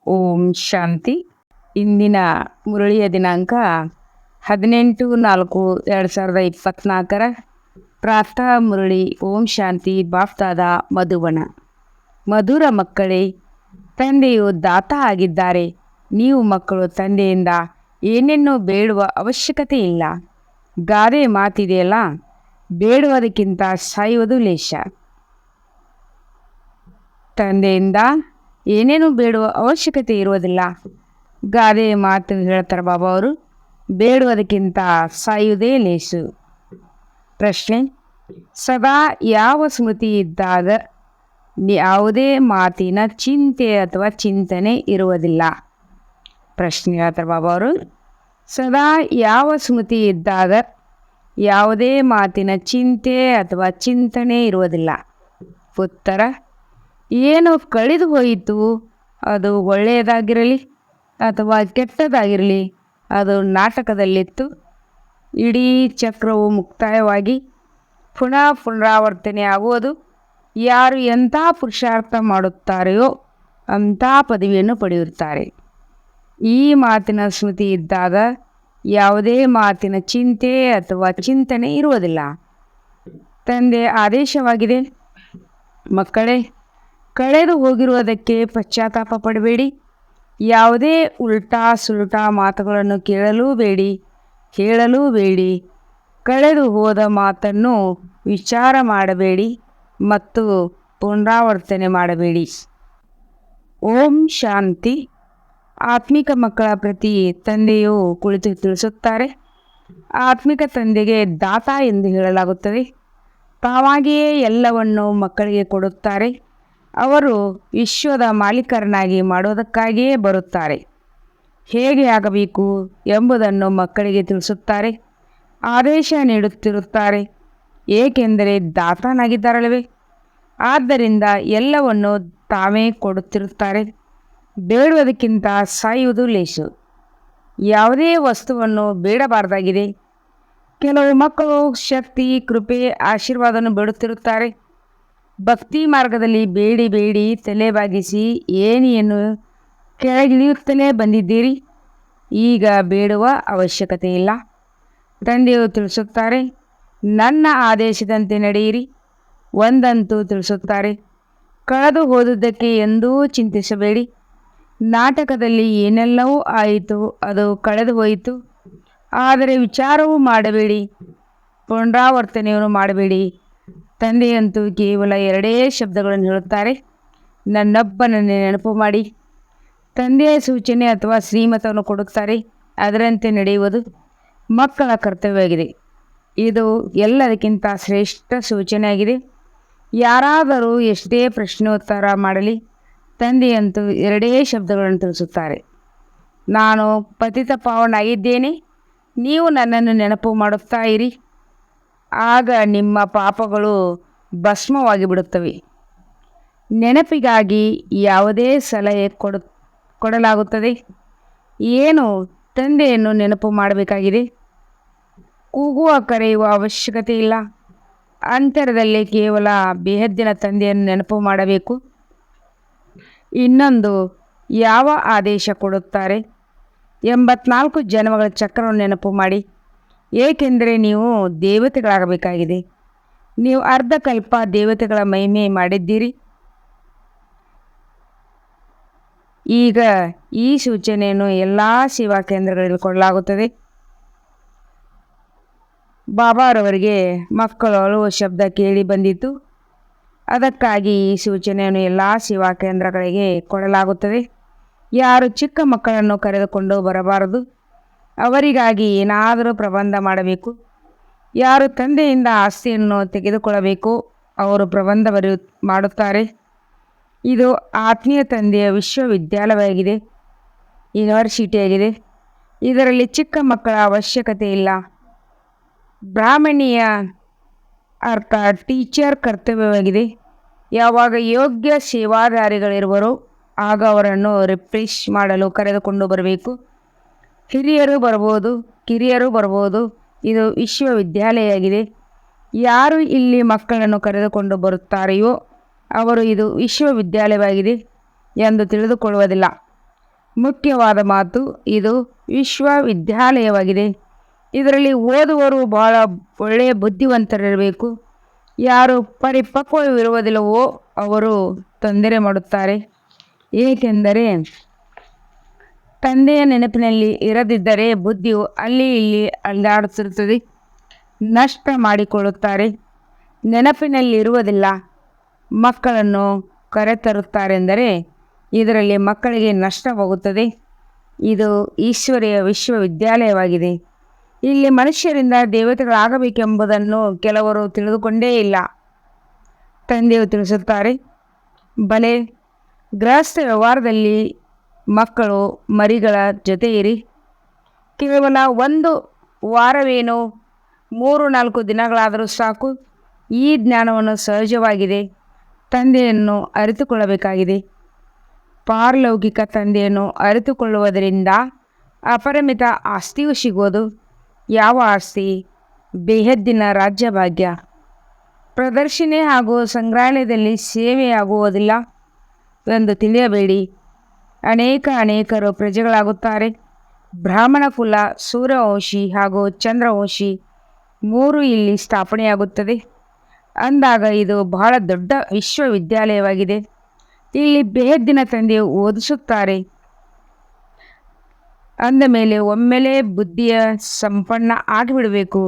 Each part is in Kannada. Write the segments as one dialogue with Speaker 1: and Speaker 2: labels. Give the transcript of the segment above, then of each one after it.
Speaker 1: ಓಂ ಶಾಂತಿ. ಇಂದಿನ ಮುರಳಿಯ ದಿನಾಂಕ 18/4/2024. ಪ್ರಾತಃ ಮುರಳಿ. ಓಂ ಶಾಂತಿ. ಬಾಪ್ದಾದ ಮಧುಬನ. ಮಧುರ ಮಕ್ಕಳೇ, ತಂದೆಯು ದಾತ ಆಗಿದ್ದಾರೆ. ನೀವು ಮಕ್ಕಳು ತಂದೆಯಿಂದ ಏನನ್ನೂ ಬೇಡುವ ಅವಶ್ಯಕತೆ ಇಲ್ಲ. ಗಾದೆ ಮಾತಿದೆಯಲ್ಲ, ಬೇಡುವುದಕ್ಕಿಂತ ಸಾಯುವುದು ಲೇಷ. ತಂದೆಯಿಂದ ಏನೇನು ಬೇಡುವ ಅವಶ್ಯಕತೆ ಇರುವುದಿಲ್ಲ. ಗಾದೆ ಮಾತು ಹೇಳ್ತಾರೆ ಬಾಬಾ ಅವರು, ಬೇಡುವುದಕ್ಕಿಂತ ಸಾಯುವುದೇ ಲೇಸು. ಪ್ರಶ್ನೆ: ಸದಾ ಯಾವ ಸ್ಮೃತಿ ಇದ್ದಾಗ ಯಾವುದೇ ಮಾತಿನ ಚಿಂತೆ ಅಥವಾ ಚಿಂತನೆ ಇರುವುದಿಲ್ಲ? ಪ್ರಶ್ನೆ ಹೇಳ್ತಾರೆ ಬಾಬಾ ಅವರು, ಸದಾ ಯಾವ ಸ್ಮೃತಿ ಇದ್ದಾಗ ಯಾವುದೇ ಮಾತಿನ ಚಿಂತೆ ಅಥವಾ ಚಿಂತನೆ ಇರುವುದಿಲ್ಲ? ಉತ್ತರ: ಏನು ಕಳೆದು ಹೋಯಿತು, ಅದು ಒಳ್ಳೆಯದಾಗಿರಲಿ ಅಥವಾ ಕೆಟ್ಟದಾಗಿರಲಿ, ಅದು ನಾಟಕದಲ್ಲಿತ್ತು. ಇಡೀ ಚಕ್ರವು ಮುಕ್ತಾಯವಾಗಿ ಪುನಃ ಪುನರಾವರ್ತನೆ ಆಗುವುದು. ಯಾರು ಎಂಥ ಪುರುಷಾರ್ಥ ಮಾಡುತ್ತಾರೆಯೋ ಅಂಥ ಪದವಿಯನ್ನು ಪಡೆಯುತ್ತಾರೆ. ಈ ಮಾತಿನ ಸ್ಮೃತಿ ಇದ್ದಾಗ ಯಾವುದೇ ಮಾತಿನ ಚಿಂತೆ ಅಥವಾ ಚಿಂತನೆ ಇರುವುದಿಲ್ಲ. ತಂದೆ ಆದೇಶವಾಗಿದೆ, ಮಕ್ಕಳೇ, ಕಳೆದು ಹೋಗಿರುವುದಕ್ಕೆ ಪಶ್ಚಾತ್ತಾಪ ಪಡಬೇಡಿ. ಯಾವುದೇ ಉಲ್ಟಾ ಸುಲ್ಟಾ ಮಾತುಗಳನ್ನು ಕೇಳಲೂ ಬೇಡಿ, ಹೇಳಲೂ ಬೇಡಿ. ಕಳೆದು ಹೋದ ಮಾತನ್ನು ವಿಚಾರ ಮಾಡಬೇಡಿ ಮತ್ತು ಪುನರಾವರ್ತನೆ ಮಾಡಬೇಡಿ. ಓಂ ಶಾಂತಿ. ಆತ್ಮಿಕ ಮಕ್ಕಳ ಪ್ರತಿ ತಂದೆಯು ಕುಳಿತು ತಿಳಿಸುತ್ತಾರೆ. ಆತ್ಮಿಕ ತಂದೆಗೆ ದಾತ ಎಂದು ಹೇಳಲಾಗುತ್ತದೆ. ತಾವಾಗಿಯೇ ಎಲ್ಲವನ್ನು ಮಕ್ಕಳಿಗೆ ಕೊಡುತ್ತಾರೆ. ಅವರು ವಿಶ್ವದ ಮಾಲೀಕರನ್ನಾಗಿ ಮಾಡುವುದಕ್ಕಾಗಿಯೇ ಬರುತ್ತಾರೆ. ಹೇಗೆ ಆಗಬೇಕು ಎಂಬುದನ್ನು ಮಕ್ಕಳಿಗೆ ತಿಳಿಸುತ್ತಾರೆ. ಆದೇಶ ನೀಡುತ್ತಿರುತ್ತಾರೆ, ಏಕೆಂದರೆ ದಾತನಾಗಿದ್ದಾರಲ್ಲವೇ. ಆದ್ದರಿಂದ ಎಲ್ಲವನ್ನು ತಾವೇ ಕೊಡುತ್ತಿರುತ್ತಾರೆ. ಬೇಡುವುದಕ್ಕಿಂತ ಸಾಯುವುದು ಲೇಸು. ಯಾವುದೇ ವಸ್ತುವನ್ನು ಬೇಡಬಾರದಾಗಿದೆ. ಕೆಲವು ಮಕ್ಕಳು ಶಕ್ತಿ, ಕೃಪೆ, ಆಶೀರ್ವಾದವನ್ನು ಬೇಡುತ್ತಿರುತ್ತಾರೆ. ಭಕ್ತಿ ಮಾರ್ಗದಲ್ಲಿ ಬೇಡಿ ಬೇಡಿ ತಲೆ ಬಾಗಿಸಿ ಏಣಿಯನ್ನು ಕೆಳಗಿಳಿಯುತ್ತಲೇ ಬಂದಿದ್ದೀರಿ. ಈಗ ಬೇಡುವ ಅವಶ್ಯಕತೆ ಇಲ್ಲ. ತಂದೆಯು ತಿಳಿಸುತ್ತಾರೆ, ನನ್ನ ಆದೇಶದಂತೆ ನಡೆಯಿರಿ. ಒಂದಂತೂ ತಿಳಿಸುತ್ತಾರೆ, ಕಳೆದು ಹೋದುದಕ್ಕೆ ಎಂದೂ ಚಿಂತಿಸಬೇಡಿ. ನಾಟಕದಲ್ಲಿ ಏನೆಲ್ಲವೂ ಆಯಿತು, ಅದು ಕಳೆದು ಹೋಯಿತು. ಆದರೆ ವಿಚಾರವೂ ಮಾಡಬೇಡಿ, ಪುನರಾವರ್ತನೆಯನ್ನು ಮಾಡಬೇಡಿ. ತಂದೆಯಂತೂ ಕೇವಲ 2 ಶಬ್ದಗಳನ್ನು ಹೇಳುತ್ತಾರೆ, ನನ್ನೊಬ್ಬನನ್ನೇ ನೆನಪು ಮಾಡಿ. ತಂದೆಯ ಸೂಚನೆ ಅಥವಾ ಶ್ರೀಮತವನ್ನು ಕೊಡುತ್ತಾರೆ, ಅದರಂತೆ ನಡೆಯುವುದು ಮಕ್ಕಳ ಕರ್ತವ್ಯವಾಗಿದೆ. ಇದು ಎಲ್ಲದಕ್ಕಿಂತ ಶ್ರೇಷ್ಠ ಸೂಚನೆಯಾಗಿದೆ. ಯಾರಾದರೂ ಎಷ್ಟೇ ಪ್ರಶ್ನೋತ್ತರ ಮಾಡಲಿ, ತಂದೆಯಂತೂ 2 ಶಬ್ದಗಳನ್ನು ತಿಳಿಸುತ್ತಾರೆ, ನಾನು ಪತಿತ ಪಾವನಾಗಿದ್ದೇನೆ, ನೀವು ನನ್ನನ್ನು ನೆನಪು ಮಾಡುತ್ತಾ ಇರಿ. ಆಗ ನಿಮ್ಮ ಪಾಪಗಳು ಭಸ್ಮವಾಗಿ ಬಿಡುತ್ತವೆ. ನೆನಪಿಗಾಗಿ ಯಾವುದೇ ಸಲಹೆ ಕೊಡಲಾಗುತ್ತದೆ. ಏನು ತಂದೆಯನ್ನು ನೆನಪು ಮಾಡಬೇಕಾಗಿದೆ. ಕೂಗುವ ಕರೆಯುವ ಅವಶ್ಯಕತೆ ಇಲ್ಲ. ಅಂತರದಲ್ಲಿ ಕೇವಲ ಬೇಹದ್ದಿನ ತಂದೆಯನ್ನು ನೆನಪು ಮಾಡಬೇಕು. ಇನ್ನೊಂದು, ಯಾವ ಆದೇಶ ಕೊಡುತ್ತಾರೆ? 84 ಜನ್ಮಗಳ ಚಕ್ರವನ್ನು ನೆನಪು ಮಾಡಿ, ಏಕೆಂದರೆ ನೀವು ದೇವತೆಗಳಾಗಬೇಕಾಗಿದೆ. ನೀವು ಅರ್ಧಕಲ್ಪ ದೇವತೆಗಳ ಮಹಿಮೆ ಮಾಡಿದ್ದೀರಿ. ಈಗ ಈ ಸೂಚನೆಯನ್ನು ಎಲ್ಲ ಸೇವಾ ಕೇಂದ್ರಗಳಲ್ಲಿ ಕೊಡಲಾಗುತ್ತದೆ. ಬಾಬಾರವರಿಗೆ ಮಕ್ಕಳು ಅಳುವ ಶಬ್ದ ಕೇಳಿ ಬಂದಿತ್ತು. ಅದಕ್ಕಾಗಿ ಈ ಸೂಚನೆಯನ್ನು ಎಲ್ಲ ಸೇವಾ ಕೇಂದ್ರಗಳಿಗೆ ಕೊಡಲಾಗುತ್ತದೆ. ಯಾರು ಚಿಕ್ಕ ಮಕ್ಕಳನ್ನು ಕರೆದುಕೊಂಡು ಬರಬಾರದು. ಅವರಿಗಾಗಿ ಏನಾದರೂ ಪ್ರಬಂಧ ಮಾಡಬೇಕು. ಯಾರು ತಂದೆಯಿಂದ ಆಸ್ತಿಯನ್ನು ತೆಗೆದುಕೊಳ್ಳಬೇಕು, ಅವರು ಪ್ರಬಂಧ ಮಾಡುತ್ತಾರೆ. ಇದು ಆತ್ಮೀಯ ತಂದೆಯ ವಿಶ್ವವಿದ್ಯಾಲಯವಾಗಿದೆ, ಯೂನಿವರ್ಸಿಟಿಯಾಗಿದೆ. ಇದರಲ್ಲಿ ಚಿಕ್ಕ ಮಕ್ಕಳ ಅವಶ್ಯಕತೆ ಇಲ್ಲ. ಬ್ರಾಹ್ಮಣೀಯ ಅರ್ಥ ಟೀಚರ್ ಕರ್ತವ್ಯವಾಗಿದೆ. ಯಾವಾಗ ಯೋಗ್ಯ ಸೇವಾದಾರಿಗಳಿರುವರೋ ಆಗ ಅವರನ್ನು ರಿಫ್ರೆಶ್ ಮಾಡಲು ಕರೆದುಕೊಂಡು ಬರಬೇಕು. ಹಿರಿಯರು ಬರ್ಬೋದು, ಕಿರಿಯರು ಬರ್ಬೋದು. ಇದು ವಿಶ್ವವಿದ್ಯಾಲಯವಾಗಿದೆ. ಯಾರು ಇಲ್ಲಿ ಮಕ್ಕಳನ್ನು ಕರೆದುಕೊಂಡು ಬರುತ್ತಾರೆಯೋ ಅವರು ಇದು ವಿಶ್ವವಿದ್ಯಾಲಯವಾಗಿದೆ ಎಂದು ತಿಳಿದುಕೊಳ್ಳುವುದಿಲ್ಲ. ಮುಖ್ಯವಾದ ಮಾತು, ಇದು ವಿಶ್ವವಿದ್ಯಾಲಯವಾಗಿದೆ. ಇದರಲ್ಲಿ ಓದುವರು ಬಹಳ ಒಳ್ಳೆಯ ಬುದ್ಧಿವಂತರಿರಬೇಕು. ಯಾರು ಪರಿಪಕ್ವವಿರುವುದಿಲ್ಲವೋ ಅವರು ತೊಂದರೆ ಮಾಡುತ್ತಾರೆ. ಏಕೆಂದರೆ ತಂದೆಯ ನೆನಪಿನಲ್ಲಿ ಇರದಿದ್ದರೆ ಬುದ್ಧಿಯು ಅಲ್ಲಿ ಇಲ್ಲಿ ಅಲ್ಲಾಡುತ್ತಿರುತ್ತದೆ. ನಷ್ಟ ಮಾಡಿಕೊಳ್ಳುತ್ತಾರೆ. ನೆನಪಿನಲ್ಲಿರುವುದಿಲ್ಲ. ಮಕ್ಕಳನ್ನು ಕರೆತರುತ್ತಾರೆಂದರೆ ಇದರಲ್ಲಿ ಮಕ್ಕಳಿಗೆ ನಷ್ಟವಾಗುತ್ತದೆ. ಇದು ಈಶ್ವರೀಯ ವಿಶ್ವವಿದ್ಯಾಲಯವಾಗಿದೆ. ಇಲ್ಲಿ ಮನುಷ್ಯರಿಂದ ದೇವತೆಗಳಾಗಬೇಕೆಂಬುದನ್ನು ಕೆಲವರು ತಿಳಿದುಕೊಂಡೇ ಇಲ್ಲ. ತಂದೆಯು ತಿಳಿಸುತ್ತಾರೆ, ಬಲೆ ಗೃಹಸ್ಥ ವ್ಯವಹಾರದಲ್ಲಿ ಮಕ್ಕಳು ಮರಿಗಳ ಜೊತೆ ಇರಿ. ಕೇವಲ 1 ವಾರವೇನೋ 3-4 ದಿನಗಳಾದರೂ ಸಾಕು. ಈ ಜ್ಞಾನವನ್ನು ಸಹಜವಾಗಿದೆ ತಂದೆಯನ್ನು ಅರಿತುಕೊಳ್ಳಬೇಕಾಗಿದೆ. ಪಾರಲೌಕಿಕ ತಂದೆಯನ್ನು ಅರಿತುಕೊಳ್ಳುವುದರಿಂದ ಅಪರಿಮಿತ ಆಸ್ತಿಯು ಸಿಗುವುದು. ಯಾವ ಆಸ್ತಿ? ಬೇಹದ್ದಿನ ರಾಜ್ಯಭಾಗ್ಯ. ಪ್ರದರ್ಶನೆ ಹಾಗೂ ಸಂಗ್ರಹಾಲಯದಲ್ಲಿ ಸೇವೆಯಾಗುವುದಿಲ್ಲ ಎಂದು ತಿಳಿಯಬೇಡಿ. ಅನೇಕರು ಪ್ರಜೆಗಳಾಗುತ್ತಾರೆ. ಬ್ರಾಹ್ಮಣ ಕುಲ, ಸೂರ್ಯವಂಶಿ ಹಾಗೂ ಚಂದ್ರವಂಶಿ 3 ಇಲ್ಲಿ ಸ್ಥಾಪನೆಯಾಗುತ್ತದೆ. ಅಂದಾಗ ಇದು ಬಹಳ ದೊಡ್ಡ ವಿಶ್ವವಿದ್ಯಾಲಯವಾಗಿದೆ. ಇಲ್ಲಿ ಬೇಹದ್ದಿನ ತಂದೆಯು ಓದಿಸುತ್ತಾರೆ. ಅಂದ ಮೇಲೆ ಒಮ್ಮೆಲೆ ಬುದ್ಧಿಯ ಸಂಪನ್ನ ಆಗಿಬಿಡಬೇಕು.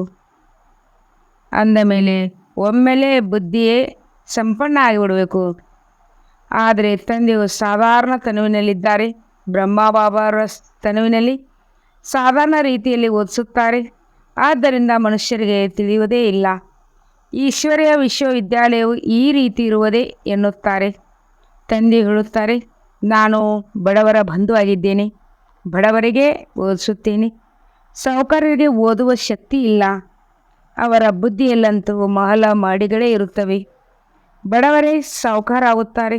Speaker 1: ಆದರೆ ತಂದೆಯು ಸಾಧಾರಣ ತನುವಿನಲ್ಲಿದ್ದಾರೆ. ಬ್ರಹ್ಮಬಾಬಾರ ತನುವಿನಲ್ಲಿ ಸಾಧಾರಣ ರೀತಿಯಲ್ಲಿ ಓದಿಸುತ್ತಾರೆ. ಆದ್ದರಿಂದ ಮನುಷ್ಯರಿಗೆ ತಿಳಿಯುವುದೇ ಇಲ್ಲ. ಈಶ್ವರೀಯ ವಿಶ್ವವಿದ್ಯಾಲಯವು ಈ ರೀತಿ ಇರುವುದೇ ಎನ್ನುತ್ತಾರೆ. ತಂದೆ ಹೇಳುತ್ತಾರೆ, ನಾನು ಬಡವರ ಬಂಧುವಾಗಿದ್ದೇನೆ. ಬಡವರಿಗೆ ಓದಿಸುತ್ತೇನೆ. ಸಾಹುಕಾರರಿಗೆ ಓದುವ ಶಕ್ತಿ ಇಲ್ಲ. ಅವರ ಬುದ್ಧಿಯಲ್ಲಂತೂ ಮಹಲ ಮಾಡಿಗಳೇ ಇರುತ್ತವೆ. ಬಡವರೇ ಸಾಹುಕಾರ ಆಗುತ್ತಾರೆ,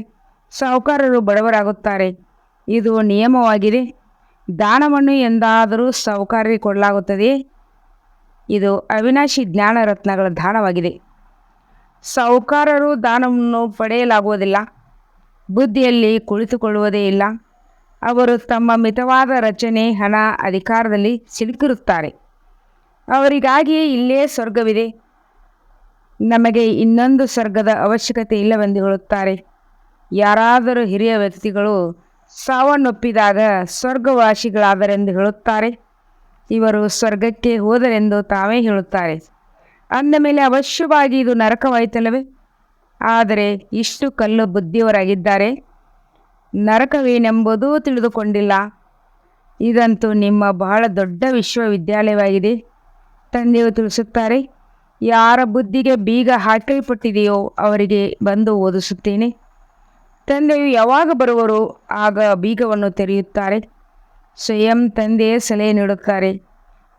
Speaker 1: ಸಾಹುಕಾರರು ಬಡವರಾಗುತ್ತಾರೆ. ಇದು ನಿಯಮವಾಗಿದೆ. ದಾನವನ್ನು ಎಂದಾದರೂ ಸಾಹುಕಾರರಿಗೆ ಕೊಡಲಾಗುತ್ತದೆಯೇ? ಇದು ಅವಿನಾಶಿ ಜ್ಞಾನ ರತ್ನಗಳ ದಾನವಾಗಿದೆ. ಸಾಹುಕಾರರು ದಾನವನ್ನು ಪಡೆಯಲಾಗುವುದಿಲ್ಲ. ಬುದ್ಧಿಯಲ್ಲಿ ಕುಳಿತುಕೊಳ್ಳುವುದೇ ಇಲ್ಲ. ಅವರು ತಮ್ಮ ಮಿತವಾದ ರಚನೆ, ಹಣ, ಅಧಿಕಾರದಲ್ಲಿ ಸಿಲುಕಿರುತ್ತಾರೆ. ಅವರಿಗಾಗಿಯೇ ಇಲ್ಲೇ ಸ್ವರ್ಗವಿದೆ. ನಮಗೆ ಇನ್ನೊಂದು ಸ್ವರ್ಗದ ಅವಶ್ಯಕತೆ ಇಲ್ಲವೆಂದು ಹೇಳುತ್ತಾರೆ. ಯಾರಾದರೂ ಹಿರಿಯ ವ್ಯಕ್ತಿಗಳು ಸಾವನ್ನಪ್ಪಿದಾಗ ಸ್ವರ್ಗವಾಸಿಗಳಾದರೆಂದು ಹೇಳುತ್ತಾರೆ. ಇವರು ಸ್ವರ್ಗಕ್ಕೆ ಹೋದರೆಂದು ತಾವೇ ಹೇಳುತ್ತಾರೆ. ಅಂದ ಮೇಲೆ ಅವಶ್ಯವಾಗಿ ಇದು ನರಕವಾಯಿತಲ್ಲವೇ? ಆದರೆ ಇಷ್ಟು ಕಲ್ಲು ಬುದ್ಧಿಯವರಾಗಿದ್ದಾರೆ. ನರಕವೇನೆಂಬುದೂ ತಿಳಿದುಕೊಂಡಿಲ್ಲ. ಇದಂತೂ ನಿಮ್ಮ ಬಹಳ ದೊಡ್ಡ ವಿಶ್ವವಿದ್ಯಾಲಯವಾಗಿದೆ. ತಂದೆಯು ತಿಳಿಸುತ್ತಾರೆ, ಯಾರ ಬುದ್ಧಿಗೆ ಬೀಗ ಹಾಕಲ್ಪಟ್ಟಿದೆಯೋ ಅವರಿಗೆ ಬಂದು ಓದಿಸುತ್ತೇನೆ. ತಂದೆಯು ಯಾವಾಗ ಬರುವರೋ ಆಗ ಬೀಗವನ್ನು ತೆರೆಯುತ್ತಾರೆ. ಸ್ವಯಂ ತಂದೆಯೇ ಸಲಹೆ ನೀಡುತ್ತಾರೆ.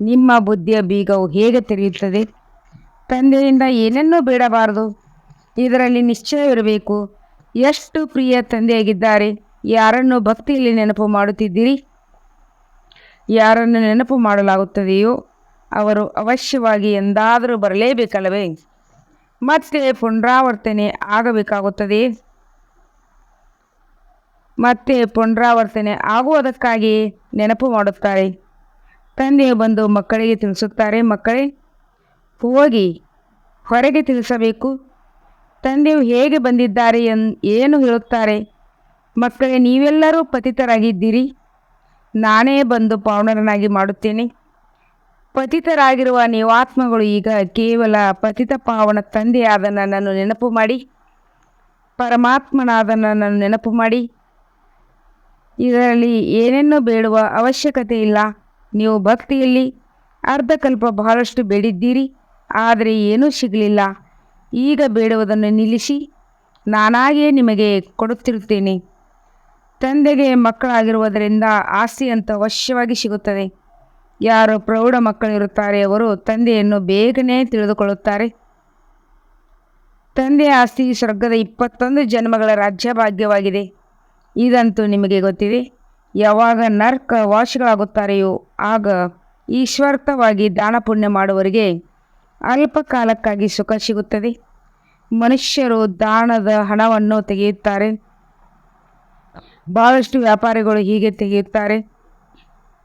Speaker 1: ನಿಮ್ಮ ಬುದ್ಧಿಯ ಬೀಗವು ಹೇಗೆ ತೆರೆಯುತ್ತದೆ? ತಂದೆಯಿಂದ ಏನನ್ನೂ ಬೇಡಬಾರದು. ಇದರಲ್ಲಿ ನಿಶ್ಚಯವಿರಬೇಕು. ಎಷ್ಟು ಪ್ರಿಯ ತಂದೆಯಾಗಿದ್ದಾರೆ. ಯಾರನ್ನು ಭಕ್ತಿಯಲ್ಲಿ ನೆನಪು ಮಾಡುತ್ತಿದ್ದೀರಿ? ಯಾರನ್ನು ನೆನಪು ಮಾಡಲಾಗುತ್ತದೆಯೋ ಅವರು ಅವಶ್ಯವಾಗಿ ಎಂದಾದರೂ ಬರಲೇಬೇಕಲ್ಲವೇ? ಮತ್ತೆ ಪುನರಾವರ್ತನೆ ಆಗಬೇಕಾಗುತ್ತದೆ. ಮತ್ತೆ ಪುನರಾವರ್ತನೆ ಆಗುವುದಕ್ಕಾಗಿ ನೆನಪು ಮಾಡುತ್ತಾರೆ. ತಂದೆಯು ಬಂದು ಮಕ್ಕಳಿಗೆ ತಿಳಿಸುತ್ತಾರೆ, ಮಕ್ಕಳೇ ಹೋಗಿ ಹೊರಗೆ ತಿಳಿಸಬೇಕು. ತಂದೆಯು ಹೇಗೆ ಬಂದಿದ್ದಾರೆ ಏನು ಹೇಳುತ್ತಾರೆ? ಮಕ್ಕಳೇ, ನೀವೆಲ್ಲರೂ ಪತಿತರಾಗಿದ್ದೀರಿ. ನಾನೇ ಬಂದು ಪಾವನರನ್ನಾಗಿ ಮಾಡುತ್ತೇನೆ. ಪತಿತರಾಗಿರುವ ನೀವಾತ್ಮಗಳು ಈಗ ಕೇವಲ ಪತಿತ ಪಾವನ ತಂದೆಯಾದ ನನ್ನನ್ನು ನೆನಪು ಮಾಡಿ, ಪರಮಾತ್ಮನಾದ ನನ್ನನ್ನು ನೆನಪು ಮಾಡಿ. ಇದರಲ್ಲಿ ಏನನ್ನೂ ಬೇಡುವ ಅವಶ್ಯಕತೆ ಇಲ್ಲ. ನೀವು ಭಕ್ತಿಯಲ್ಲಿ ಅರ್ಧಕಲ್ಪ ಬಹಳಷ್ಟು ಬೇಡಿದ್ದೀರಿ, ಆದರೆ ಏನೂ ಸಿಗಲಿಲ್ಲ. ಈಗ ಬೇಡುವುದನ್ನು ನಿಲ್ಲಿಸಿ, ನಾನಾಗಿಯೇ ನಿಮಗೆ ಕೊಡುತ್ತಿರುತ್ತೇನೆ. ತಂದೆಗೆ ಮಕ್ಕಳಾಗಿರುವುದರಿಂದ ಆಸ್ತಿಯಂತೂ ಅವಶ್ಯವಾಗಿ ಸಿಗುತ್ತದೆ. ಯಾರು ಪ್ರೌಢ ಮಕ್ಕಳಿರುತ್ತಾರೆ ಅವರು ತಂದೆಯನ್ನು ಬೇಗನೆ ತಿಳಿದುಕೊಳ್ಳುತ್ತಾರೆ. ತಂದೆಯ ಆಸ್ತಿ ಸ್ವರ್ಗದ 21 ಜನ್ಮಗಳ ರಾಜ್ಯಭಾಗ್ಯವಾಗಿದೆ. ಇದಂತೂ ನಿಮಗೆ ಗೊತ್ತಿದೆ. ಯಾವಾಗ ನರ್ಕ ವಾಸಿಗಳಾಗುತ್ತಾರೆಯೋ ಆಗ ಈಶ್ವರ್ಥವಾಗಿ ದಾನ ಪುಣ್ಯ ಮಾಡುವವರಿಗೆ ಅಲ್ಪ ಕಾಲಕ್ಕಾಗಿ ಸುಖ ಸಿಗುತ್ತದೆ. ಮನುಷ್ಯರು ದಾನದ ಹಣವನ್ನು ತೆಗೆಯುತ್ತಾರೆ. ಬಹಳಷ್ಟು ವ್ಯಾಪಾರಿಗಳು ಹೀಗೆ ತೆಗೆಯುತ್ತಾರೆ.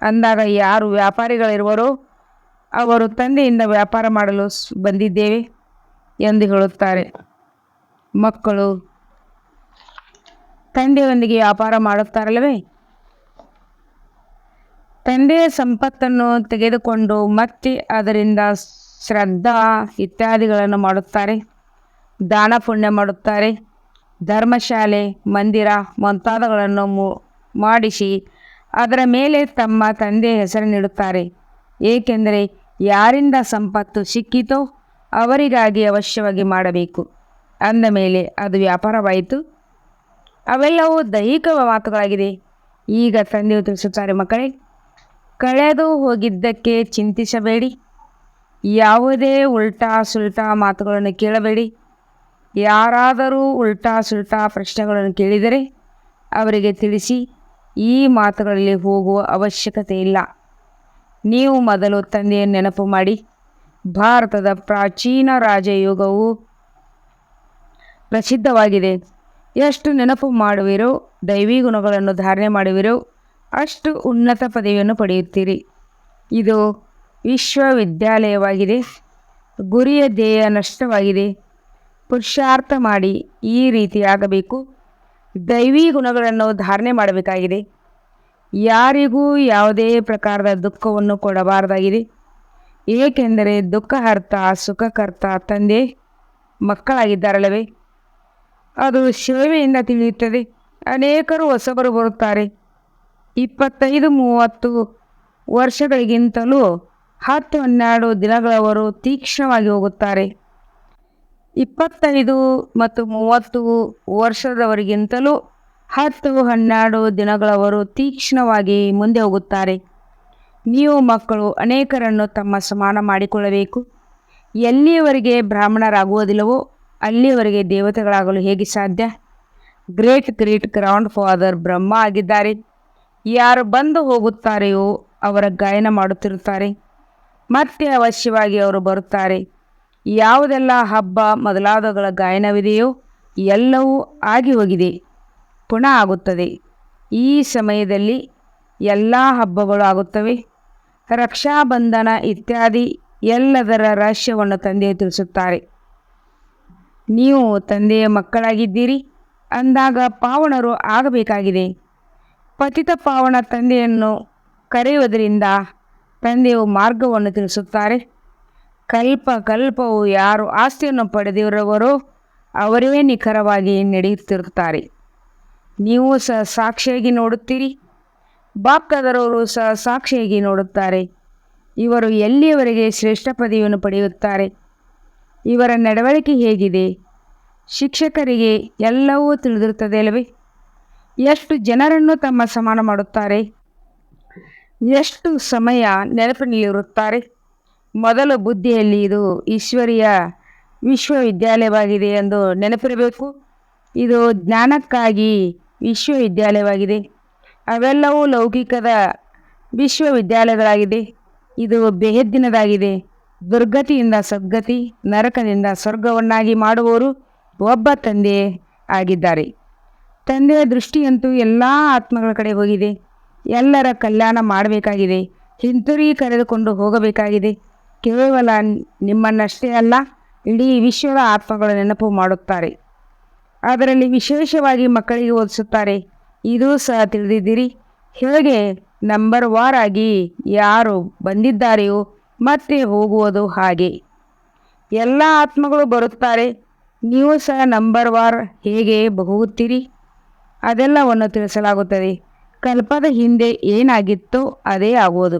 Speaker 1: ಅಂದಾಗ ಯಾರು ವ್ಯಾಪಾರಿಗಳಿರುವರೋ ಅವರು ತಂದೆಯಿಂದ ವ್ಯಾಪಾರ ಮಾಡಲು ಬಂದಿದ್ದೇವೆ ಎಂದು ಹೇಳುತ್ತಾರೆ. ಮಕ್ಕಳು ತಂದೆಯೊಂದಿಗೆ ವ್ಯಾಪಾರ ಮಾಡುತ್ತಾರಲ್ಲವೇ? ತಂದೆಯ ಸಂಪತ್ತನ್ನು ತೆಗೆದುಕೊಂಡು ಮತ್ತೆ ಅದರಿಂದ ಶ್ರದ್ಧಾ ಇತ್ಯಾದಿಗಳನ್ನು ಮಾಡುತ್ತಾರೆ. ದಾನ ಪುಣ್ಯ ಮಾಡುತ್ತಾರೆ. ಧರ್ಮಶಾಲೆ, ಮಂದಿರ ಮುಂತಾದವುಗಳನ್ನು ಮಾಡಿಸಿ ಅದರ ಮೇಲೆ ತಮ್ಮ ತಂದೆಯ ಹೆಸರನ್ನಿಡುತ್ತಾರೆ. ಏಕೆಂದರೆ ಯಾರಿಂದ ಸಂಪತ್ತು ಸಿಕ್ಕಿತೋ ಅವರಿಗಾಗಿ ಅವಶ್ಯವಾಗಿ ಮಾಡಬೇಕು. ಅಂದ ಮೇಲೆ ಅದು ವ್ಯಾಪಾರವಾಯಿತು. ಅವೆಲ್ಲವೂ ದೈಹಿಕ ಮಾತುಗಳಾಗಿದೆ. ಈಗ ತಂದೆಯು ತಿಳಿಸುತ್ತಾರೆ, ಮಕ್ಕಳೇ, ಕಳೆದು ಹೋಗಿದ್ದಕ್ಕೆ ಚಿಂತಿಸಬೇಡಿ. ಯಾವುದೇ ಉಲ್ಟಾ ಸುಲ್ಟಾ ಮಾತುಗಳನ್ನು ಕೇಳಬೇಡಿ. ಯಾರಾದರೂ ಉಲ್ಟಾ ಸುಲ್ಟಾ ಪ್ರಶ್ನೆಗಳನ್ನು ಕೇಳಿದರೆ ಅವರಿಗೆ ತಿಳಿಸಿ, ಈ ಮಾತುಗಳಲ್ಲಿ ಹೋಗುವ ಅವಶ್ಯಕತೆ ಇಲ್ಲ. ನೀವು ಮೊದಲು ತಂದೆಯನ್ನು ನೆನಪು ಮಾಡಿ. ಭಾರತದ ಪ್ರಾಚೀನ ರಾಜಯೋಗವು ಪ್ರಸಿದ್ಧವಾಗಿದೆ. ಎಷ್ಟು ನೆನಪು ಮಾಡುವಿರೋ, ದೈವಿ ಗುಣಗಳನ್ನು ಧಾರಣೆ ಮಾಡುವಿರೋ ಅಷ್ಟು ಉನ್ನತ ಪದವಿಯನ್ನು ಪಡೆಯುತ್ತೀರಿ. ಇದು ವಿಶ್ವವಿದ್ಯಾಲಯವಾಗಿದೆ. ಗುರಿಯ ಧ್ಯೇಯ ನಷ್ಟವಾಗಿದೆ. ಪುರುಷಾರ್ಥ ಮಾಡಿ ಈ ರೀತಿಯಾಗಬೇಕು. ದೈವಿ ಗುಣಗಳನ್ನು ಧಾರಣೆ ಮಾಡಬೇಕಾಗಿದೆ. ಯಾರಿಗೂ ಯಾವುದೇ ಪ್ರಕಾರದ ದುಃಖವನ್ನು ಕೊಡಬಾರದಾಗಿದೆ. ಏಕೆಂದರೆ ದುಃಖಹರ್ತ ಸುಖಕರ್ತ ತಂದೆ ಮಕ್ಕಳಾಗಿದ್ದಾರಲ್ಲವೇ? ಅದು ಸೇವೆಯಿಂದ ತಿಳಿಯುತ್ತದೆ. ಅನೇಕರು ಹೊಸಬರು ಬರುತ್ತಾರೆ. 25-30 ವರ್ಷಗಳಿಗಿಂತಲೂ 10-12 ದಿನಗಳವರು ತೀಕ್ಷ್ಣವಾಗಿ ಹೋಗುತ್ತಾರೆ. 25 ಮತ್ತು 30 ವರ್ಷದವರಿಗಿಂತಲೂ 10-12 ದಿನಗಳವರು ತೀಕ್ಷ್ಣವಾಗಿ ಮುಂದೆ ಹೋಗುತ್ತಾರೆ. ನೀವು ಮಕ್ಕಳು ಅನೇಕರನ್ನು ತಮ್ಮ ಸಮಾನ ಮಾಡಿಕೊಳ್ಳಬೇಕು. ಎಲ್ಲಿಯವರೆಗೆ ಬ್ರಾಹ್ಮಣರಾಗುವುದಿಲ್ಲವೋ ಅಲ್ಲಿಯವರೆಗೆ ದೇವತೆಗಳಾಗಲು ಹೇಗೆ ಸಾಧ್ಯ? ಗ್ರೇಟ್ ಗ್ರ್ಯಾಂಡ್ ಫಾದರ್ ಬ್ರಹ್ಮ ಆಗಿದ್ದಾರೆ. ಯಾರು ಬಂದು ಹೋಗುತ್ತಾರೆಯೋ ಅವರ ಗಾಯನ ಮಾಡುತ್ತಿರುತ್ತಾರೆ. ಮತ್ತೆ ಅವಶ್ಯವಾಗಿ ಅವರು ಬರುತ್ತಾರೆ. ಯಾವುದೆಲ್ಲ ಹಬ್ಬ ಮೊದಲಾದವುಗಳ ಗಾಯನವಿದೆಯೋ ಎಲ್ಲವೂ ಆಗಿ ಹೋಗಿದೆ, ಪುನಃ ಆಗುತ್ತದೆ. ಈ ಸಮಯದಲ್ಲಿ ಎಲ್ಲ ಹಬ್ಬಗಳು ಆಗುತ್ತವೆ. ರಕ್ಷಾಬಂಧನ ಇತ್ಯಾದಿ ಎಲ್ಲದರ ರಹಸ್ಯವನ್ನು ತಂದೆಯು ತಿಳಿಸುತ್ತಾರೆ. ನೀವು ತಂದೆಯ ಮಕ್ಕಳಾಗಿದ್ದೀರಿ ಅಂದಾಗ ಪಾವನರು ಆಗಬೇಕಾಗಿದೆ. ಪತಿತ ಪಾವನ ತಂದೆಯನ್ನು ಕರೆಯುವುದರಿಂದ ತಂದೆಯು ಮಾರ್ಗವನ್ನು ತಿಳಿಸುತ್ತಾರೆ. ಕಲ್ಪವು ಯಾರು ಆಸ್ತಿಯನ್ನು ಪಡೆದಿರುವರೋ ಅವರೇ ನಿಖರವಾಗಿ ನಡೆಯುತ್ತಿರುತ್ತಾರೆ. ನೀವು ಸಹ ಸಾಕ್ಷಿಯಾಗಿ ನೋಡುತ್ತೀರಿ. ಬಾಪ್ದಾದರವರು ಸಹ ಸಾಕ್ಷಿಯಾಗಿ ನೋಡುತ್ತಾರೆ. ಇವರು ಎಲ್ಲಿಯವರೆಗೆ ಶ್ರೇಷ್ಠ ಪದವಿಯನ್ನು ಪಡೆಯುತ್ತಾರೆ? ಇವರ ನಡವಳಿಕೆ ಹೇಗಿದೆ? ಶಿಕ್ಷಕರಿಗೆ ಎಲ್ಲವೂ ತಿಳಿದಿರುತ್ತದೆ ಅಲ್ಲವೇ? ಎಷ್ಟು ಜನರನ್ನು ತಮ್ಮ ಸಮಾನ ಮಾಡುತ್ತಾರೆ? ಎಷ್ಟು ಸಮಯ ನೆನಪಿನಲ್ಲಿರುತ್ತಾರೆ? ಮೊದಲು ಬುದ್ಧಿಯಲ್ಲಿ ಇದು ಈಶ್ವರೀಯ ವಿಶ್ವವಿದ್ಯಾಲಯವಾಗಿದೆ ಎಂದು ನೆನಪಿರಬೇಕು. ಇದು ಜ್ಞಾನಕ್ಕಾಗಿ ವಿಶ್ವವಿದ್ಯಾಲಯವಾಗಿದೆ. ಅವೆಲ್ಲವೂ ಲೌಕಿಕದ ವಿಶ್ವವಿದ್ಯಾಲಯಗಳಾಗಿದೆ. ಇದು ಬೇಹದ್ದಿನದಾಗಿದೆ. ದುರ್ಗತಿಯಿಂದ ಸದ್ಗತಿ, ನರಕದಿಂದ ಸ್ವರ್ಗವನ್ನಾಗಿ ಮಾಡುವವರು ಒಬ್ಬ ತಂದೆ ಆಗಿದ್ದಾರೆ. ತಂದೆಯ ದೃಷ್ಟಿಯಂತೂ ಎಲ್ಲ ಆತ್ಮಗಳ ಕಡೆ ಹೋಗಿದೆ. ಎಲ್ಲರ ಕಲ್ಯಾಣ ಮಾಡಬೇಕಾಗಿದೆ. ಹಿಂತಿರುಗಿ ಕರೆದುಕೊಂಡು ಹೋಗಬೇಕಾಗಿದೆ. ಕೇವಲ ನಿಮ್ಮನ್ನಷ್ಟೇ ಅಲ್ಲ, ಇಡೀ ವಿಶ್ವದ ಆತ್ಮಗಳ ನೆನಪು ಮಾಡುತ್ತಾರೆ. ಅದರಲ್ಲಿ ವಿಶೇಷವಾಗಿ ಮಕ್ಕಳಿಗೆ ಓದಿಸುತ್ತಾರೆ. ಇದೂ ಸಹ ತಿಳಿದಿದ್ದೀರಿ. ಹೇಗೆ ನಂಬರ್ ವಾರ್ ಆಗಿ ಯಾರು ಬಂದಿದ್ದಾರೆಯೋ ಮತ್ತೆ ಹೋಗುವುದು ಹಾಗೆ ಎಲ್ಲ ಆತ್ಮಗಳು ಬರುತ್ತಾರೆ. ನೀವು ಸಹ ನಂಬರ್ ವಾರ್ ಹೇಗೆ ಹೋಗುತ್ತೀರಿ ಅದೆಲ್ಲವನ್ನು ತಿಳಿಸಲಾಗುತ್ತದೆ. ಕಲ್ಪದ ಹಿಂದೆ ಏನಾಗಿತ್ತೋ ಅದೇ ಆಗುವುದು.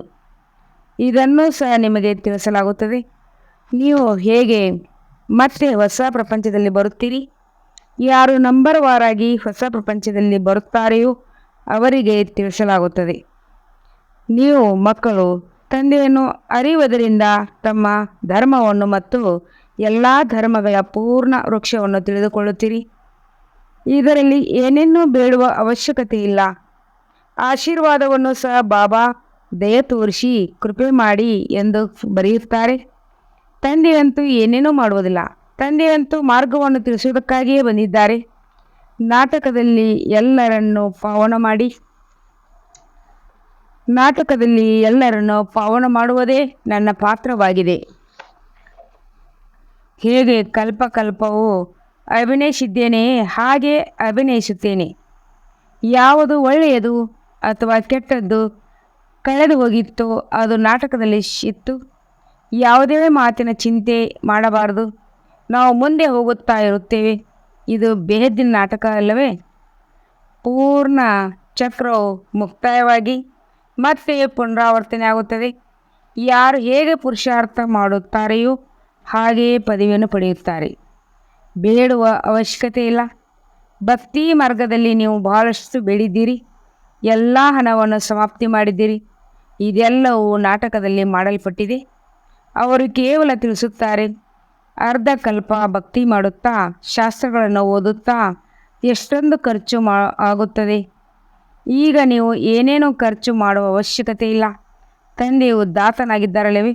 Speaker 1: ಇದನ್ನು ಸಹ ನಿಮಗೆ ತಿಳಿಸಲಾಗುತ್ತದೆ. ನೀವು ಹೇಗೆ ಮತ್ತೆ ಹೊಸ ಪ್ರಪಂಚದಲ್ಲಿ ಬರುತ್ತೀರಿ? ಯಾರು ನಂಬರ್ ವಾರಾಗಿ ಹೊಸ ಪ್ರಪಂಚದಲ್ಲಿ ಬರುತ್ತಾರೆಯೋ ಅವರಿಗೆ ತಿಳಿಸಲಾಗುತ್ತದೆ. ನೀವು ಮಕ್ಕಳು ತಂದೆಯನ್ನು ಅರಿಯುವುದರಿಂದ ತಮ್ಮ ಧರ್ಮವನ್ನು ಮತ್ತು ಎಲ್ಲ ಧರ್ಮಗಳ ಪೂರ್ಣ ವೃಕ್ಷವನ್ನು ತಿಳಿದುಕೊಳ್ಳುತ್ತೀರಿ. ಇದರಲ್ಲಿ ಏನೇನೂ ಬೇಡುವ ಅವಶ್ಯಕತೆ ಇಲ್ಲ. ಆಶೀರ್ವಾದವನ್ನು ಸಹ ಬಾಬಾ ದಯ ತೋರಿಸಿ ಕೃಪೆ ಮಾಡಿ ಎಂದು ಬರೆಯುತ್ತಾರೆ. ತಂದೆಯಂತೂ ಏನೇನೂ ಮಾಡುವುದಿಲ್ಲ. ತಂದೆಯಂತೂ ಮಾರ್ಗವನ್ನು ತಿಳಿಸುವುದಕ್ಕಾಗಿಯೇ ಬಂದಿದ್ದಾರೆ. ನಾಟಕದಲ್ಲಿ ಎಲ್ಲರನ್ನು ಪಾವನ ಮಾಡುವುದೇ ನನ್ನ ಪಾತ್ರವಾಗಿದೆ. ಹೇಗೆ ಕಲ್ಪಕಲ್ಪವೂ ಅಭಿನಯಿಸಿದ್ದೇನೆ ಹಾಗೆ ಅಭಿನಯಿಸುತ್ತೇನೆ. ಯಾವುದು ಒಳ್ಳೆಯದು ಅಥವಾ ಕೆಟ್ಟದ್ದು ಕಳೆದು ಹೋಗಿತ್ತೋ ಅದು ನಾಟಕದಲ್ಲಿ ಇತ್ತು. ಯಾವುದೇ ಮಾತಿನ ಚಿಂತೆ ಮಾಡಬಾರದು. ನಾವು ಮುಂದೆ ಹೋಗುತ್ತಾ ಇರುತ್ತೇವೆ. ಇದು ಬೇಹದ್ದಿನ ನಾಟಕ ಅಲ್ಲವೇ? ಪೂರ್ಣ ಚಕ್ರವು ಮುಕ್ತಾಯವಾಗಿ ಮತ್ತೆ ಪುನರಾವರ್ತನೆ ಆಗುತ್ತದೆ. ಯಾರು ಹೇಗೆ ಪುರುಷಾರ್ಥ ಮಾಡುತ್ತಾರೆಯೋ ಹಾಗೆಯೇ ಪದವಿಯನ್ನು ಪಡೆಯುತ್ತಾರೆ. ಬೇಡುವ ಅವಶ್ಯಕತೆ ಇಲ್ಲ. ಭಕ್ತಿ ಮಾರ್ಗದಲ್ಲಿ ನೀವು ಬಹಳಷ್ಟು ಬೆಳೆದಿದ್ದೀರಿ. ಎಲ್ಲ ಹಣವನ್ನು ಸಮಾಪ್ತಿ ಮಾಡಿದ್ದೀರಿ. ಇದೆಲ್ಲವೂ ನಾಟಕದಲ್ಲಿ ಮಾಡಲ್ಪಟ್ಟಿದೆ. ಅವರು ಕೇವಲ ತಿಳಿಸುತ್ತಾರೆ. ಅರ್ಧ ಕಲ್ಪ ಭಕ್ತಿ ಮಾಡುತ್ತಾ ಶಾಸ್ತ್ರಗಳನ್ನು ಓದುತ್ತಾ ಎಷ್ಟೊಂದು ಖರ್ಚು ಆಗುತ್ತದೆ. ಈಗ ನೀವು ಏನೇನೋ ಖರ್ಚು ಮಾಡುವ ಅವಶ್ಯಕತೆ ಇಲ್ಲ. ತಂದೆಯು ದಾತನಾಗಿದ್ದಾರಲ್ಲವೇ?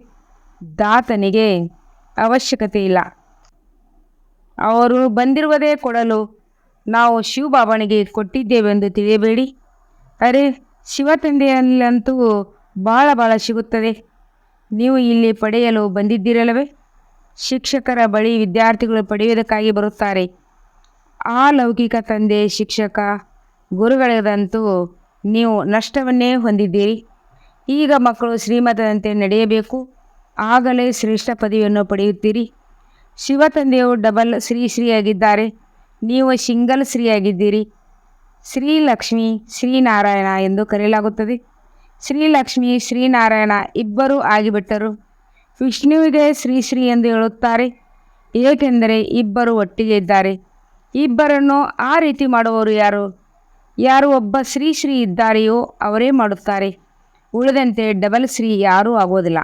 Speaker 1: ದಾತನಿಗೆ ಅವಶ್ಯಕತೆ ಇಲ್ಲ. ಅವರು ಬಂದಿರುವುದೇ ಕೊಡಲು. ನಾವು ಶಿವಬಾಬನಿಗೆ ಕೊಟ್ಟಿದ್ದೇವೆಂದು ತಿಳಿಯಬೇಡಿ. ಅರೆ, ಶಿವತಂದೆಯಲ್ಲಂತೂ ಭಾಳ ಸಿಗುತ್ತದೆ. ನೀವು ಇಲ್ಲಿ ಪಡೆಯಲು ಬಂದಿದ್ದೀರಲ್ಲವೇ? ಶಿಕ್ಷಕರ ಬಳಿ ವಿದ್ಯಾರ್ಥಿಗಳು ಪಡೆಯುವುದಕ್ಕಾಗಿ ಬರುತ್ತಾರೆ. ಆ ಲೌಕಿಕ ತಂದೆ ಶಿಕ್ಷಕ ಗುರುಗಳಿಗಂತೂ ನೀವು ನಷ್ಟವನ್ನೇ ಹೊಂದಿದ್ದೀರಿ. ಈಗ ಮಕ್ಕಳು ಶ್ರೀಮತದಂತೆ ನಡೆಯಬೇಕು. ಆಗಲೇ ಶ್ರೇಷ್ಠ ಪದವಿಯನ್ನು ಪಡೆಯುತ್ತೀರಿ. ಶಿವತಂದೆಯು ಡಬಲ್ ಶ್ರೀಯಾಗಿದ್ದಾರೆ. ನೀವು ಸಿಂಗಲ್ ಶ್ರೀಯಾಗಿದ್ದೀರಿ. ಶ್ರೀಲಕ್ಷ್ಮಿ ಶ್ರೀನಾರಾಯಣ ಎಂದು ಕರೆಯಲಾಗುತ್ತದೆ. ಶ್ರೀಲಕ್ಷ್ಮಿ ಶ್ರೀನಾರಾಯಣ ಇಬ್ಬರೂ ಆಗಿಬಿಟ್ಟರು. ವಿಷ್ಣುವಿಗೆ ಶ್ರೀ ಎಂದು ಹೇಳುತ್ತಾರೆ, ಏಕೆಂದರೆ ಇಬ್ಬರು ಒಟ್ಟಿಗೆ ಇದ್ದಾರೆ. ಇಬ್ಬರನ್ನು ಆ ರೀತಿ ಮಾಡುವವರು ಯಾರು ಒಬ್ಬ ಶ್ರೀ ಇದ್ದಾರೆಯೋ ಅವರೇ ಮಾಡುತ್ತಾರೆ. ಉಳಿದಂತೆ ಡಬಲ್ ಶ್ರೀ ಯಾರೂ ಆಗೋದಿಲ್ಲ.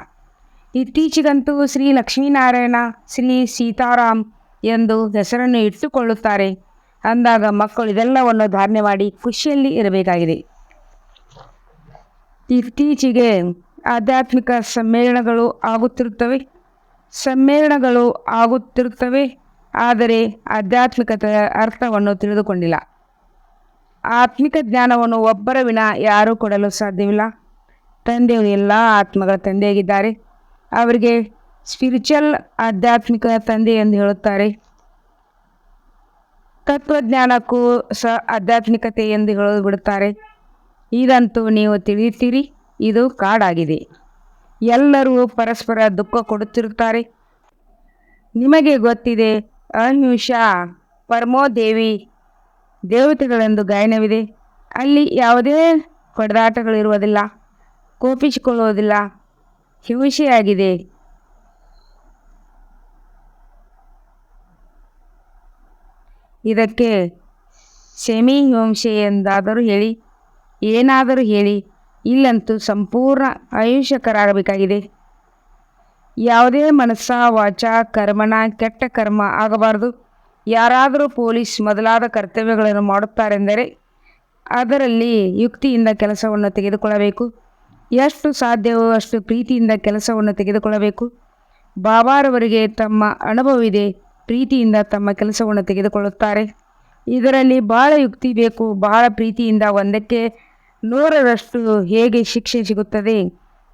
Speaker 1: ಇತ್ತೀಚೆಗಂತೂ ಶ್ರೀ ಲಕ್ಷ್ಮೀನಾರಾಯಣ ಶ್ರೀ ಸೀತಾರಾಮ್ ಎಂದು ಹೆಸರನ್ನು ಇಟ್ಟುಕೊಳ್ಳುತ್ತಾರೆ. ಅಂದಾಗ ಮಕ್ಕಳು ಇದೆಲ್ಲವನ್ನು ಧಾರಣೆ ಮಾಡಿ ಖುಷಿಯಲ್ಲಿ ಇರಬೇಕಾಗಿದೆ. ಇತ್ತೀಚೆಗೆ ಆಧ್ಯಾತ್ಮಿಕ ಸಮ್ಮೇಳನಗಳು ಆಗುತ್ತಿರುತ್ತವೆ. ಆದರೆ ಆಧ್ಯಾತ್ಮಿಕತೆಯ ಅರ್ಥವನ್ನು ತಿಳಿದುಕೊಂಡಿಲ್ಲ. ಆತ್ಮಿಕ ಜ್ಞಾನವನ್ನು ಒಬ್ಬರ ವಿನ ಯಾರೂ ಕೊಡಲು ಸಾಧ್ಯವಿಲ್ಲ. ತಂದೆಯು ಎಲ್ಲ ಆತ್ಮಗಳ ತಂದೆಯಾಗಿದ್ದಾರೆ. ಅವರಿಗೆ ಸ್ಪಿರಿಚುವಲ್ ಆಧ್ಯಾತ್ಮಿಕ ತಂದೆ ಎಂದು ಹೇಳುತ್ತಾರೆ. ತತ್ವಜ್ಞಾನಕ್ಕೂ ಆಧ್ಯಾತ್ಮಿಕತೆ ಎಂದು ಹೇಳಿಬಿಡುತ್ತಾರೆ. ಇದಂತೂ ನೀವು ತಿಳಿಯುತ್ತೀರಿ. ಇದು ಕಾಡಾಗಿದೆ. ಎಲ್ಲರೂ ಪರಸ್ಪರ ದುಃಖ ಕೊಡುತ್ತಿರುತ್ತಾರೆ. ನಿಮಗೆ ಗೊತ್ತಿದೆ, ಅಹಿಂಸಾ ಪರಮೋ ದೇವತೆಗಳೆಂದು ಗಾಯನವಿದೆ. ಅಲ್ಲಿ ಯಾವುದೇ ಹೊಡೆದಾಟಗಳಿರುವುದಿಲ್ಲ, ಕೋಪಿಸಿಕೊಳ್ಳುವುದಿಲ್ಲ. ಹಿಂಸೆಯಾಗಿದೆ. ಇದಕ್ಕೆ ಸೆಮಿ ಹಿಂಸೆ ಎಂದಾದರೂ ಹೇಳಿ, ಏನಾದರೂ ಹೇಳಿ. ಇಲ್ಲಂತೂ ಸಂಪೂರ್ಣ ಅಹಿಂಸಕರಾಗಬೇಕಾಗಿದೆ. ಯಾವುದೇ ಮನಸ್ಸ ವಾಚ ಕರ್ಮನ ಕೆಟ್ಟ ಕರ್ಮ ಆಗಬಾರದು. ಯಾರಾದರೂ ಪೊಲೀಸ್ ಮೊದಲಾದ ಕರ್ತವ್ಯಗಳನ್ನು ಮಾಡುತ್ತಾರೆಂದರೆ ಅದರಲ್ಲಿ ಯುಕ್ತಿಯಿಂದ ಕೆಲಸವನ್ನು ತೆಗೆದುಕೊಳ್ಳಬೇಕು. ಎಷ್ಟು ಸಾಧ್ಯವೋ ಅಷ್ಟು ಪ್ರೀತಿಯಿಂದ ಕೆಲಸವನ್ನು ತೆಗೆದುಕೊಳ್ಳಬೇಕು. ಬಾಬಾರವರಿಗೆ ತಮ್ಮ ಅನುಭವವಿದೆ. ಪ್ರೀತಿಯಿಂದ ತಮ್ಮ ಕೆಲಸವನ್ನು ತೆಗೆದುಕೊಳ್ಳುತ್ತಾರೆ. ಇದರಲ್ಲಿ ಬಹಳ ಯುಕ್ತಿ ಬೇಕು. ಬಹಳ ಪ್ರೀತಿಯಿಂದ 100ಕ್ಕೆ 100ರಷ್ಟು ಹೇಗೆ ಶಿಕ್ಷೆ ಸಿಗುತ್ತದೆ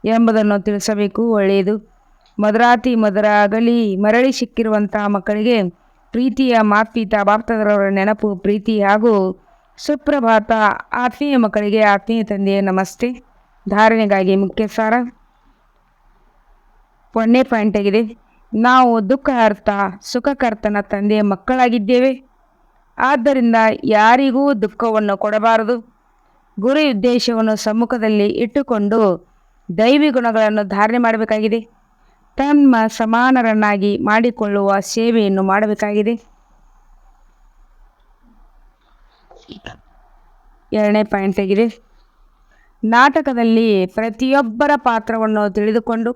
Speaker 1: ಎಂಬುದನ್ನು ತಿಳಿಸಬೇಕು. ಒಳ್ಳೆಯದು. ಮಧುರಾಗಲಿ ಮರಳಿ ಸಿಕ್ಕಿರುವಂತಹ ಮಕ್ಕಳಿಗೆ ಪ್ರೀತಿಯ ಮಾತ್ಪಿತ ಬಾಪ್ತದರವರ ನೆನಪು, ಪ್ರೀತಿ ಹಾಗೂ ಸುಪ್ರಭಾತ. ಆತ್ಮೀಯ ಮಕ್ಕಳಿಗೆ ಆತ್ಮೀಯ ತಂದೆಯ ನಮಸ್ತೆ. ಧಾರಣೆಗಾಗಿ ಮುಖ್ಯ ಸಾರ 1ನೇ ಪಾಯಿಂಟ್ ಆಗಿದೆ. ನಾವು ದುಃಖಹರ್ತ ಸುಖಕರ್ತನ ತಂದೆಯ ಮಕ್ಕಳಾಗಿದ್ದೇವೆ. ಆದ್ದರಿಂದ ಯಾರಿಗೂ ದುಃಖವನ್ನು ಕೊಡಬಾರದು. ಗುರಿ ಉದ್ದೇಶವನ್ನು ಸಮ್ಮುಖದಲ್ಲಿ ಇಟ್ಟುಕೊಂಡು ದೈವಿ ಗುಣಗಳನ್ನು ಧಾರಣೆ ಮಾಡಬೇಕಾಗಿದೆ. ತಮ್ಮ ಸಮಾನರನ್ನಾಗಿ ಮಾಡಿಕೊಳ್ಳುವ ಸೇವೆಯನ್ನು ಮಾಡಬೇಕಾಗಿದೆ. 2ನೇ ಪಾಯಿಂಟ್ ಆಗಿದೆ. ನಾಟಕದಲ್ಲಿ ಪ್ರತಿಯೊಬ್ಬರ ಪಾತ್ರವನ್ನು ತಿಳಿದುಕೊಂಡು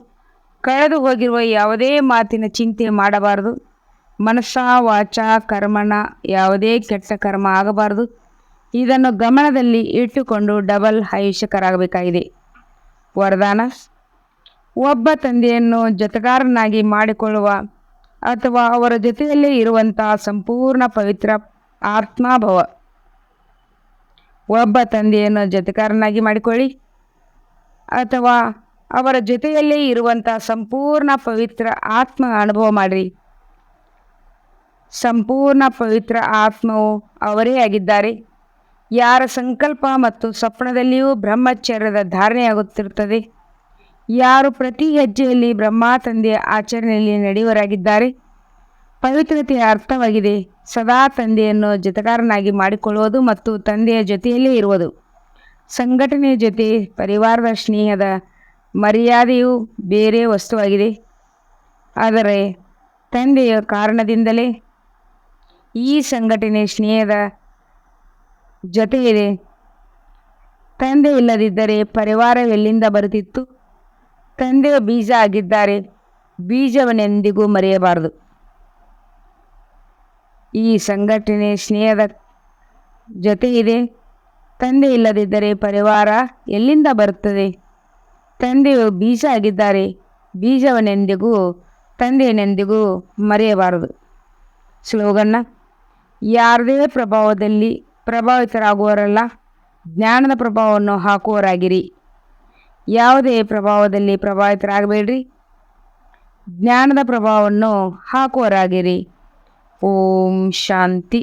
Speaker 1: ಕಳೆದು ಹೋಗಿರುವ ಯಾವುದೇ ಮಾತಿನ ಚಿಂತೆ ಮಾಡಬಾರದು. ಮನಸ್ಸ ವಾಚ ಕರ್ಮನ ಯಾವುದೇ ಕೆಟ್ಟ ಕರ್ಮ ಆಗಬಾರದು. ಇದನ್ನು ಗಮನದಲ್ಲಿ ಇಟ್ಟುಕೊಂಡು ಡಬಲ್ ಆಯುಷ್ಯಕರಾಗಬೇಕಾಗಿದೆ. ವರದಾನ: ಒಬ್ಬ ತಂದೆಯನ್ನು ಜೊತೆಗಾರನಾಗಿ ಮಾಡಿಕೊಳ್ಳುವ ಅಥವಾ ಅವರ ಜೊತೆಯಲ್ಲೇ ಇರುವಂತಹ ಸಂಪೂರ್ಣ ಪವಿತ್ರ ಆತ್ಮಾಭವ. ಒಬ್ಬ ತಂದೆಯನ್ನು ಜೊತೆಗಾರನಾಗಿ ಮಾಡಿಕೊಳ್ಳಿ ಅಥವಾ ಅವರ ಜೊತೆಯಲ್ಲೇ ಇರುವಂಥ ಸಂಪೂರ್ಣ ಪವಿತ್ರ ಆತ್ಮ ಅನುಭವ ಮಾಡಿರಿ. ಸಂಪೂರ್ಣ ಪವಿತ್ರ ಆತ್ಮವು ಅವರೇ ಆಗಿದ್ದಾರೆ. ಯಾರ ಸಂಕಲ್ಪ ಮತ್ತು ಸ್ವಪ್ನದಲ್ಲಿಯೂ ಬ್ರಹ್ಮಚರ್ಯದ ಧಾರಣೆಯಾಗುತ್ತಿರುತ್ತದೆ, ಯಾರು ಪ್ರತಿ ಹೆಜ್ಜೆಯಲ್ಲಿ ಬ್ರಹ್ಮ ತಂದೆಯ ಆಚರಣೆಯಲ್ಲಿ ನಡೆಯುವರಾಗಿದ್ದಾರೆ. ಪವಿತ್ರತೆಯ ಅರ್ಥವಾಗಿದೆ ಸದಾ ತಂದೆಯನ್ನು ಜೊತೆಗಾರನಾಗಿ ಮಾಡಿಕೊಳ್ಳುವುದು ಮತ್ತು ತಂದೆಯ ಜೊತೆಯಲ್ಲೇ ಇರುವುದು. ಸಂಘಟನೆಯ ಜೊತೆ ಪರಿವಾರದ ಸ್ನೇಹದ ಮರ್ಯಾದೆಯು ಬೇರೆ ವಸ್ತುವಾಗಿದೆ, ಆದರೆ ತಂದೆಯ ಕಾರಣದಿಂದಲೇ ಈ ಸಂಘಟನೆ ಸ್ನೇಹದ ಜೊತೆಯಿದೆ. ತಂದೆ ಇಲ್ಲದಿದ್ದರೆ ಪರಿವಾರವೆಲ್ಲಿಂದ ಬರುತ್ತಿತ್ತು? ತಂದೆಯ ಬೀಜ ಆಗಿದ್ದಾರೆ, ಬೀಜವನ್ನೆಂದಿಗೂ ಮರೆಯಬಾರದು. ಈ ಸಂಘಟನೆ ಸ್ನೇಹದ ಜೊತೆ ಇದೆ. ತಂದೆ ಇಲ್ಲದಿದ್ದರೆ ಪರಿವಾರ ಎಲ್ಲಿಂದ ಬರುತ್ತದೆ? ತಂದೆಯು ಬೀಜ ಆಗಿದ್ದಾರೆ, ಬೀಜವನ್ನೆಂದಿಗೂ ತಂದೆಯನ್ನೆಂದಿಗೂ ಮರೆಯಬಾರದು. ಸ್ಲೋಗನ್ನ: ಯಾರದೇ ಪ್ರಭಾವದಲ್ಲಿ ಪ್ರಭಾವಿತರಾಗುವವರಲ್ಲ, ಜ್ಞಾನದ ಪ್ರಭಾವವನ್ನು ಹಾಕುವವರಾಗಿರಿ. ಯಾವುದೇ ಪ್ರಭಾವದಲ್ಲಿ ಪ್ರಭಾವಿತರಾಗಬೇಡ್ರಿ, ಜ್ಞಾನದ ಪ್ರಭಾವವನ್ನು ಹಾಕುವವರಾಗಿರಿ. ಓಂ ಶಾಂತಿ.